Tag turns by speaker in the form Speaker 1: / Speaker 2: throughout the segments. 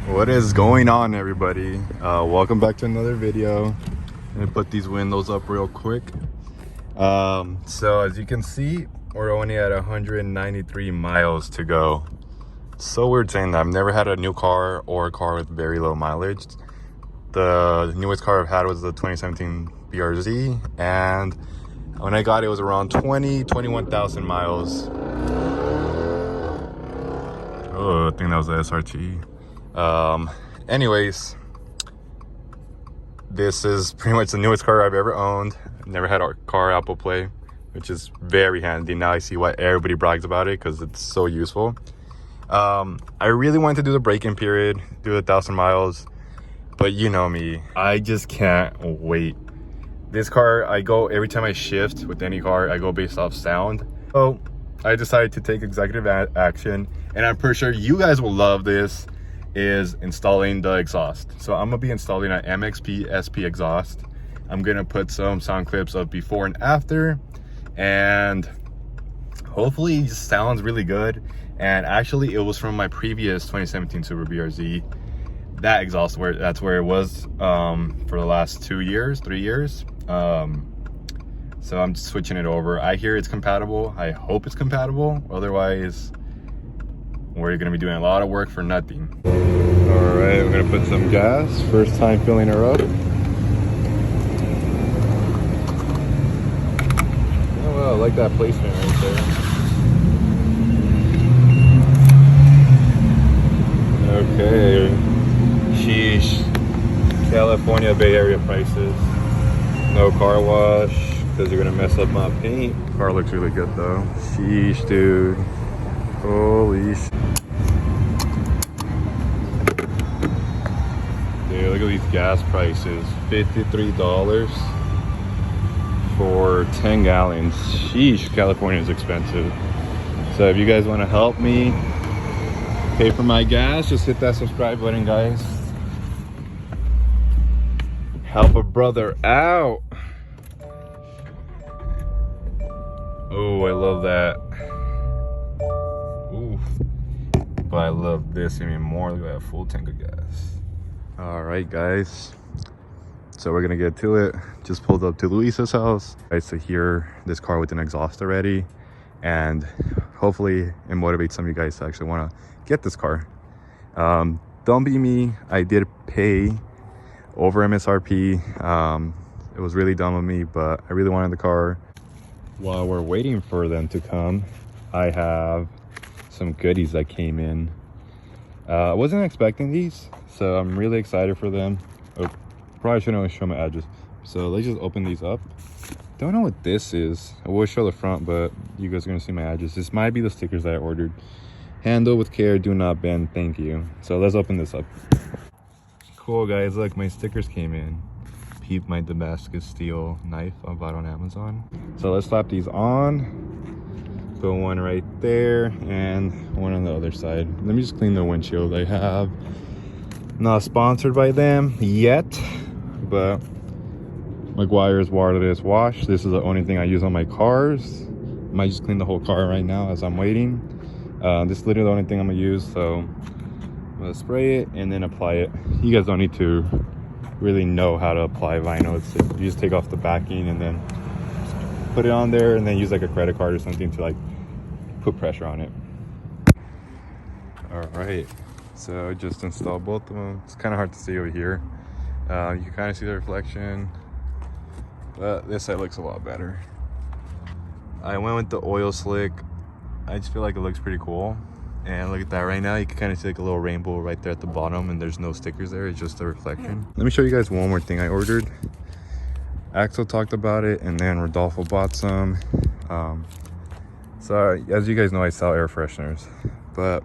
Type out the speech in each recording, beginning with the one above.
Speaker 1: What is going on, everybody? Welcome back to another video. I'm gonna put these windows up real quick. So as you can see, we're only at 193 miles to go. It's so weird saying that. I've never had a new car or a car with very low mileage. The newest car I've had was the 2017 BRZ, and when I got it, it was around 21,000 miles. Oh, I think that was the SRT. Anyways, this is pretty much the newest car I've ever owned. I've never had a car Apple Play, which is very handy. Now I see why everybody brags about it, because it's so useful. I really wanted to do the break-in period, do 1,000 miles, but you know me, I just can't wait. This car, I go every time I shift with any car, I go based off sound. So I decided to take executive action, and I'm pretty sure you guys will love this, is installing the exhaust. So I'm gonna be installing an MXP SP exhaust. I'm gonna put some sound clips of before and after, and hopefully it just sounds really good. And actually it was from my previous 2017 Subaru BRZ. That exhaust, that's where it was for the last 3 years. So I'm switching it over. I hear it's compatible. I hope it's compatible. Otherwise, we're gonna be doing a lot of work for nothing. All right, we're gonna put some gas. First time filling her up. Oh, well, I like that placement right there. Okay, sheesh. California Bay Area prices. No car wash, because you're gonna mess up my paint. Car looks really good though. Sheesh, dude. Holy sh. Dude, look at these gas prices. $53 for 10 gallons. Sheesh, California is expensive. So if you guys want to help me pay for my gas, just hit that subscribe button, guys. Help a brother out. Oh, I love that. Ooh. But I love this even more. Look at that full tank of gas. All right, guys. So we're gonna get to it. Just pulled up to Luisa's house. Nice to hear this car with an exhaust already. And hopefully it motivates some of you guys to actually wanna get this car. Don't be me. I did pay over MSRP. It was really dumb of me, but I really wanted the car. While we're waiting for them to come, I have some goodies that came in. I wasn't expecting these, so I'm really excited for them. Oh, probably shouldn't show my address. So let's just open these up. Don't know what this is. I will show the front, but you guys are gonna see my address. This might be the stickers that I ordered. Handle with care, do not bend, thank you. So let's open this up. Cool, guys, look, my stickers came in. Peep my Damascus steel knife I bought on Amazon. So let's slap these on. Put one right there and one on the other side. Let me just clean the windshield. I have not sponsored by them yet, but McGuire's waterless wash. This is the only thing I use on my cars. Might just clean the whole car right now as I'm waiting. This is literally the only thing I'm gonna use, so I'm gonna spray it and then apply it. You guys don't need to really know how to apply vinyl. You just take off the backing and then put it on there, and then use like a credit card or something to like put pressure on it. All right, so just install both of them. It's kind of hard to see over here. You can kind of see the reflection, but this side looks a lot better. I went with the oil slick. I just feel like it looks pretty cool. And look at that right now, you can kind of see like a little rainbow right there at the bottom, and there's no stickers there, it's just a reflection. Let me show you guys one more thing I ordered. Axel talked about it, and then Rodolfo bought some. So as you guys know, I sell air fresheners, but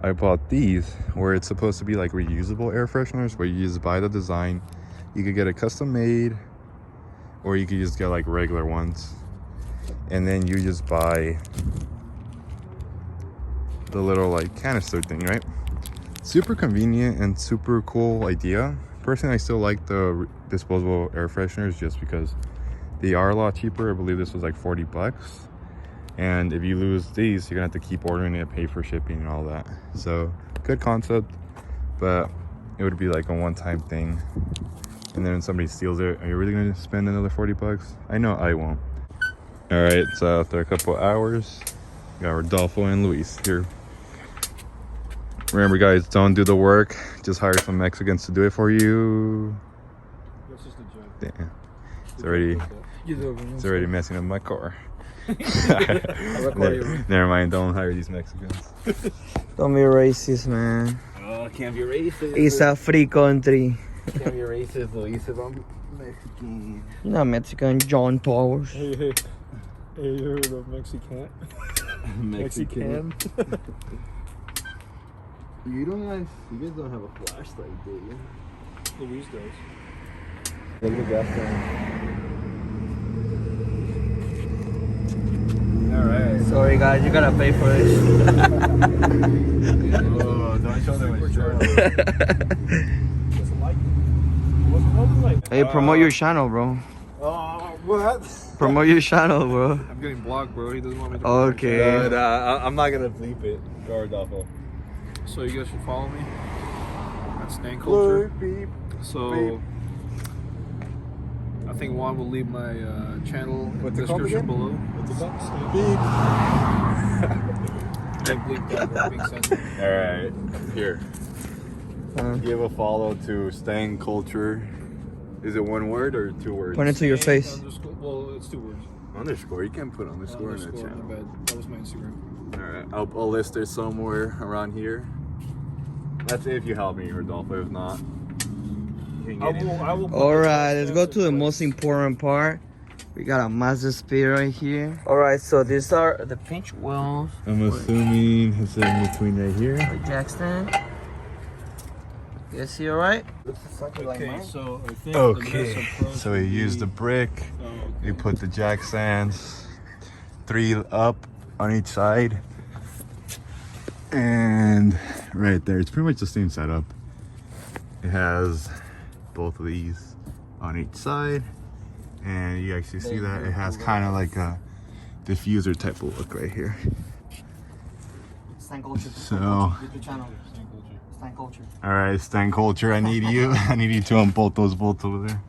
Speaker 1: I bought these where it's supposed to be like reusable air fresheners, where you just buy the design. You could get it custom made, or you could just get like regular ones, and then you just buy the little like canister thing, right? Super convenient and super cool idea. Personally, I still like the disposable air fresheners just because they are a lot cheaper. I believe this was like 40 bucks. And if you lose these, you're gonna have to keep ordering it, pay for shipping and all that. So good concept. but it would be like a one-time thing. And then when somebody steals it, are you really gonna spend another 40 bucks? I know I won't. All right, so after a couple hours, we got Rodolfo and Luis here. Remember, guys, don't do the work. Just hire some Mexicans to do it for you.
Speaker 2: That's just a joke.
Speaker 1: Damn. It's already messing up my car. Never mind, don't hire these Mexicans.
Speaker 3: Don't be racist, man.
Speaker 2: Oh, can't be racist.
Speaker 3: It's a free country.
Speaker 2: Can't be racist, Luis, if I'm Mexican.
Speaker 3: You're not Mexican, John Towers.
Speaker 2: Hey, you heard of Mexican? Mexican. You guys don't have a flashlight, do you? Luis does. Look at the gas tank. Alright.
Speaker 3: Sorry, guys, you gotta pay for this.
Speaker 2: Oh, don't show them a shirt.
Speaker 3: Hey, promote your channel, bro.
Speaker 2: What?
Speaker 3: Promote your channel, bro.
Speaker 2: I'm getting blocked, bro. He doesn't want me to.
Speaker 3: Okay.
Speaker 1: I'm not gonna bleep it. Go Rodolfo.
Speaker 2: So you guys should follow me at Stank Culture. So I think Juan will leave my channel in the description below.
Speaker 1: What's it called?
Speaker 2: Don't bleep that, bro. Being sensitive.
Speaker 1: Alright, here. Give a follow to Stang Culture. Is it one word or 2 words?
Speaker 3: Point it to your face.
Speaker 2: Well, it's 2 words.
Speaker 1: Underscore. You can't put underscore in that
Speaker 2: Underscore,
Speaker 1: channel.
Speaker 2: my bad. That was my Instagram.
Speaker 1: Alright, I'll list it somewhere around here. That's if you help me, Rodolfo. If not, you can get
Speaker 2: I will.
Speaker 3: Alright, let's go to the most important part. We got a Mazda Speed right here. Alright, so these are the pinch wheels.
Speaker 1: I'm assuming it's in between right here.
Speaker 3: The jack stand. You see alright?
Speaker 2: Okay, so I think
Speaker 1: Okay, so we used the brick. We put the jack stands 3 up on each side. And right there, it's pretty much the same setup. It has both of these on each side. And you actually see that it has kind of like a diffuser type of look right here. So, all right, Stan Culture, I need you. I need you to unbolt those bolts over there.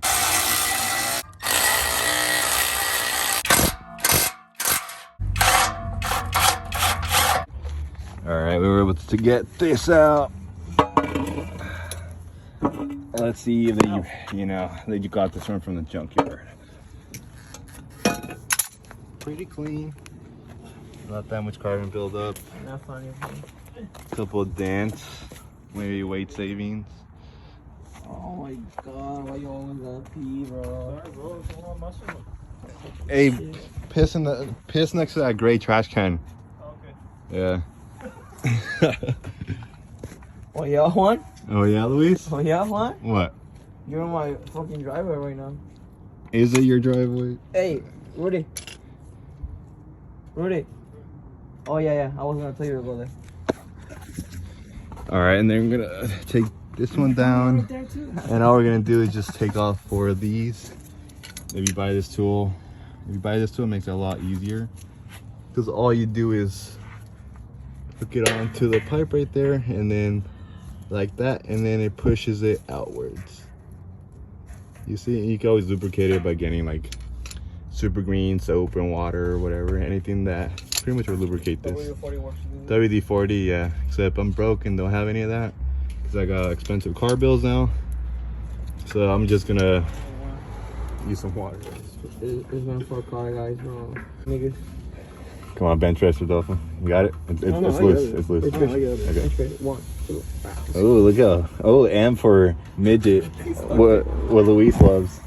Speaker 1: All right, we were able to get this out. Let's see that that you got this one from the junkyard. Pretty clean. Not that much carbon buildup.
Speaker 3: Not funny.
Speaker 1: Couple of dents, maybe weight savings.
Speaker 3: Oh my god, why you always gotta pee, bro?
Speaker 2: Sorry, bro. It's all on muscle.
Speaker 1: Hey, piss next to that gray trash can.
Speaker 2: Okay.
Speaker 1: Yeah.
Speaker 3: Oh yeah, Juan?
Speaker 1: Oh yeah, Luis?
Speaker 3: Oh yeah, Juan?
Speaker 1: What?
Speaker 3: You're in my fucking driveway right now.
Speaker 1: Is it your driveway?
Speaker 3: Hey, Rudy. Oh yeah, I was gonna tell you to go there.
Speaker 1: All right, and then we're gonna take this one down. And all we're gonna do is just take off 4 of these. If you buy this tool, it makes it a lot easier. Because all you do is hook it onto the pipe right there, and then like that, and then it pushes it outwards. You see, you can always lubricate it by getting like super green soap and water or whatever, anything that pretty much will lubricate this. WD-40, yeah, except I'm broke and don't have any of that because I got expensive car bills now, so I'm just gonna use some water.
Speaker 3: It's meant for a car, guys, bro. Niggas.
Speaker 1: Come on, bench press, Rodolfo. You got it? It's loose. It's loose. Okay.
Speaker 3: 1, 2.
Speaker 1: Oh, look out. Oh, and for midget, what Luis loves.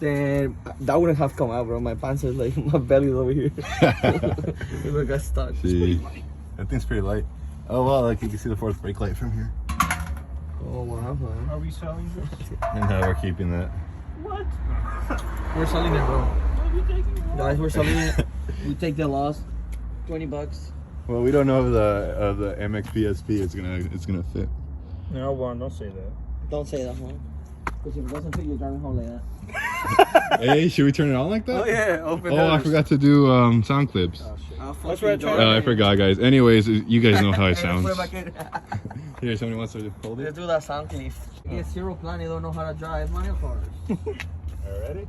Speaker 3: Then that wouldn't have come out, bro. My pants are like, my belly's over here. It would got stuck.
Speaker 1: See, that thing's pretty light. Oh wow, like you can see the 4th brake light from here.
Speaker 3: Oh wow, man.
Speaker 2: Are we selling this?
Speaker 1: And now we're keeping that.
Speaker 2: What?
Speaker 3: We're selling it, bro.
Speaker 2: Are you taking it?
Speaker 3: Guys, we're selling it. We take the loss. 20 bucks.
Speaker 1: Well, we don't know if the MXP SP is gonna fit.
Speaker 2: No, Juan, don't say that.
Speaker 3: Don't say that, man. Because if it doesn't fit, you're driving home like that.
Speaker 1: Hey, should we turn it on like that?
Speaker 3: Oh yeah, open.
Speaker 1: Oh, I forgot to do sound clips.
Speaker 3: Oh
Speaker 1: I forgot, guys. Anyways, you guys know how it sounds. Here, somebody wants to hold it.
Speaker 3: Let's do that sound clip. It's ZeroPlanet, don't know how to drive manual cars.
Speaker 2: Ready?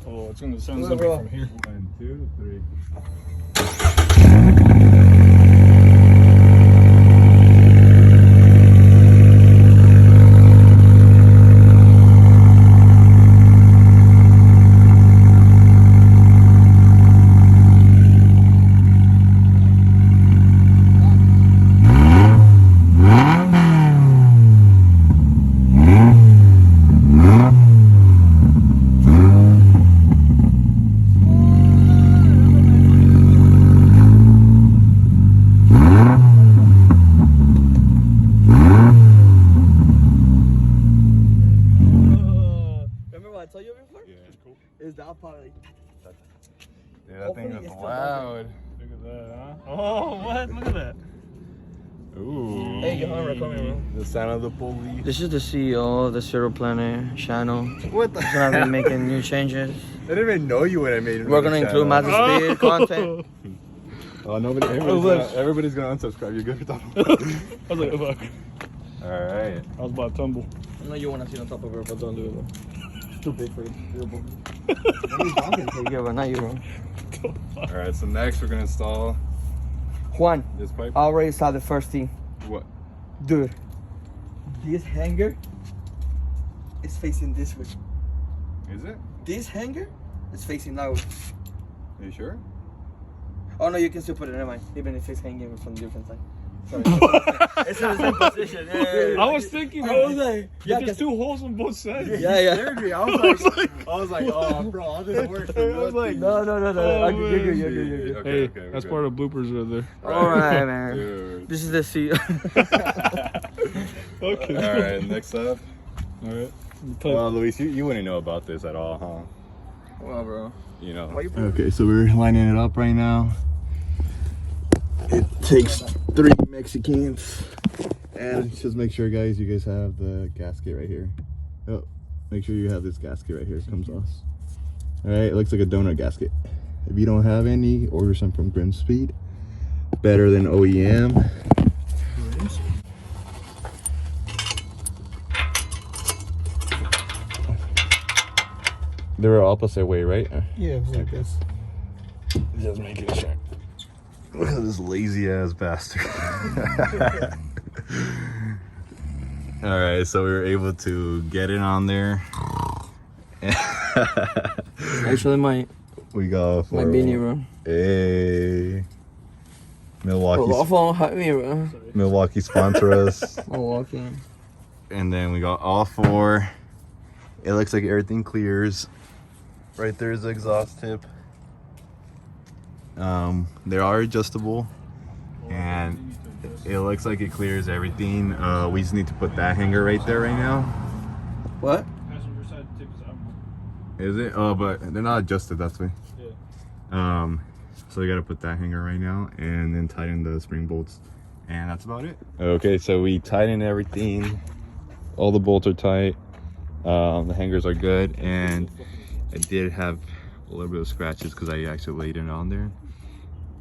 Speaker 4: Oh, it's gonna sound
Speaker 3: Look,
Speaker 4: something
Speaker 3: bro.
Speaker 4: from here.
Speaker 1: 1, 2, 3.
Speaker 3: Remember what I told you before?
Speaker 4: Yeah, it's cool.
Speaker 3: Is that part like
Speaker 1: Yeah, that thing is loud.
Speaker 4: Look at that, huh? Oh, what? Look at that.
Speaker 1: Ooh.
Speaker 3: Hey, your camera coming, bro.
Speaker 1: The sound of the police.
Speaker 3: This is the CEO of the ZeroPlanet channel.
Speaker 1: What the
Speaker 3: He's gonna be making new changes.
Speaker 1: I didn't even know you when I made it.
Speaker 3: We're gonna include Mazda speed content.
Speaker 1: Oh, nobody. Everybody's gonna unsubscribe. You're good for talking.
Speaker 4: I was like, fuck.
Speaker 1: Alright.
Speaker 4: I was about to tumble.
Speaker 3: I know you wanna sit on top of her, but don't do it, bro. It's too big for you. Yeah, but not you, bro.
Speaker 1: Alright, so next we're gonna install
Speaker 3: Juan,
Speaker 1: this pipe.
Speaker 3: I already saw the first thing.
Speaker 1: What?
Speaker 3: Dude, this hanger is facing this way.
Speaker 1: Is it?
Speaker 3: This hanger is facing that way.
Speaker 1: Are you sure?
Speaker 3: Oh no, you can still put it in mind, even if it's hanging from the different side. Sorry. It's in the same position. Yeah.
Speaker 4: I was thinking,
Speaker 3: I was like, yeah,
Speaker 4: there's two holes on both sides.
Speaker 3: yeah.
Speaker 1: Me. I was like, oh, bro, all this work. I was like,
Speaker 3: No.
Speaker 4: Oh,
Speaker 3: You're good.
Speaker 1: okay,
Speaker 4: Hey,
Speaker 1: okay,
Speaker 4: that's
Speaker 1: we're
Speaker 4: part of bloopers right there.
Speaker 3: All right, man.
Speaker 1: Dude.
Speaker 3: This is the CEO.
Speaker 4: Okay.
Speaker 1: Alright, next up.
Speaker 4: Alright.
Speaker 1: Well, Luis, you wouldn't know about this at all, huh?
Speaker 3: Well, bro.
Speaker 1: You know.
Speaker 3: Why you
Speaker 1: Okay, so we're lining it up right now. It takes 3 Mexicans. And just make sure, guys, you guys have the gasket right here. Oh, make sure you have this gasket right here. It comes off. Alright, it looks like a donut gasket. If you don't have any, order some from Grimspeed. Better than OEM. They were opposite way, right?
Speaker 4: Yeah, like this.
Speaker 1: Just making sure. Look at this lazy ass bastard. Alright, so we were able to get it on there.
Speaker 3: Actually, my
Speaker 1: We got
Speaker 3: beanie, bro.
Speaker 1: Hey.
Speaker 3: Bro.
Speaker 1: Milwaukee sponsor us.
Speaker 3: Milwaukee.
Speaker 1: And then we got all 4. It looks like everything clears. Right there's the exhaust tip. They are adjustable, and it looks like it clears everything. We just need to put that hanger right there right now.
Speaker 3: What?
Speaker 4: Passenger side tip is out.
Speaker 1: Is it? Oh, but they're not adjusted that way.
Speaker 4: Yeah.
Speaker 1: So we gotta put that hanger right now, and then tighten the spring bolts, and that's about it. Okay, so we tightened everything. All the bolts are tight. The hangers are good, and I did have a little bit of scratches because I actually laid it on there.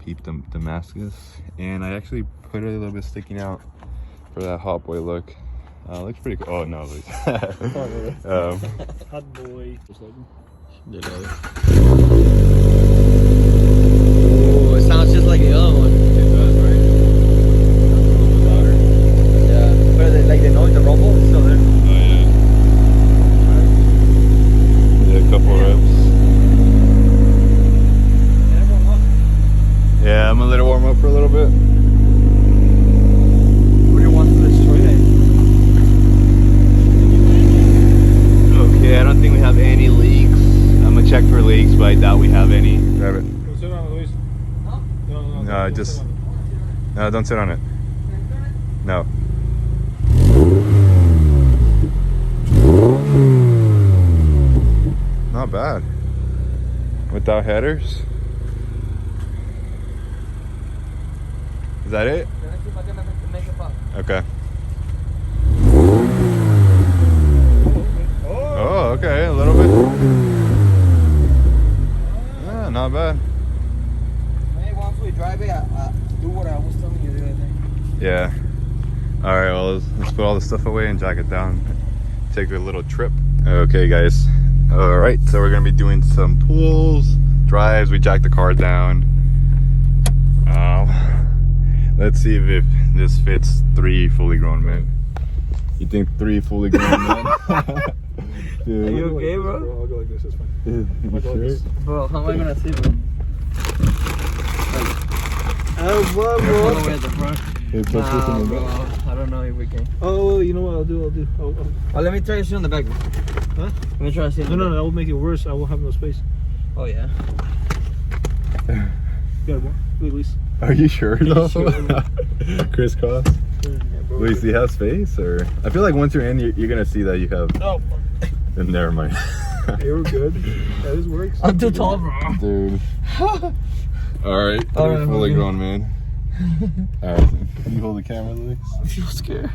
Speaker 1: Peeped the Damascus, and I actually put it a little bit sticking out for that hot boy look. Looks pretty cool. Oh no,
Speaker 4: Hot boy. Just like him.
Speaker 3: Oh, it sounds just like the other one.
Speaker 1: It does, right? A little bit louder.
Speaker 3: Yeah. But like the noise, the rumble is still there.
Speaker 1: Oh yeah. Yeah, a couple reps. Yeah, I'm gonna let it warm up for a little bit.
Speaker 3: What do you want to destroy it?
Speaker 1: Okay, I don't think we have any leaks. I'm gonna check for leaks, but I doubt we have any. Grab it.
Speaker 4: Go sit on it, Luis.
Speaker 3: Huh?
Speaker 4: No,
Speaker 1: No,
Speaker 4: don't
Speaker 1: just
Speaker 4: sit on it.
Speaker 1: no, don't sit on it. No. Not bad. Without headers. Is that it? Okay. Oh, okay, a little bit. Yeah, not bad.
Speaker 3: Hey, once we drive it,
Speaker 1: Yeah. All right, well, let's put all the stuff away and jack it down. Take a little trip. Okay, guys. All right, so we're gonna be doing some pulls, drives. We jacked the car down. Let's see if this fits 3 fully grown men. You think 3 fully grown men? Dude.
Speaker 3: Are you okay, bro?
Speaker 2: I'll go like this. It's fine.
Speaker 1: You sure?
Speaker 3: Bro, how am I gonna see, bro?
Speaker 2: Oh,
Speaker 3: All the way at the front.
Speaker 1: Hey, put this in
Speaker 3: Nah,
Speaker 1: the
Speaker 3: bro.
Speaker 1: back.
Speaker 3: I don't know if we can.
Speaker 2: Oh, you know what I'll do?
Speaker 3: Oh, let me try to sit on the back, bro.
Speaker 2: Huh?
Speaker 3: Let me try to sit on
Speaker 2: No,
Speaker 3: the
Speaker 2: no,
Speaker 3: back.
Speaker 2: that will make it worse. I will have no space.
Speaker 3: Oh, yeah.
Speaker 2: Yeah, Luis.
Speaker 1: Are you sure though?
Speaker 2: Sure.
Speaker 1: Crisscross. Luis, do you have space, or I feel like once you're in, you're gonna see that you have.
Speaker 2: Oh,
Speaker 1: And never mind.
Speaker 2: hey, we're good. Yeah, this works.
Speaker 3: I'm too tall, bro.
Speaker 1: Dude. All right,
Speaker 3: All right,
Speaker 1: fully
Speaker 3: okay.
Speaker 1: grown man. All right, can you hold the camera, Luis?
Speaker 3: I feel scared.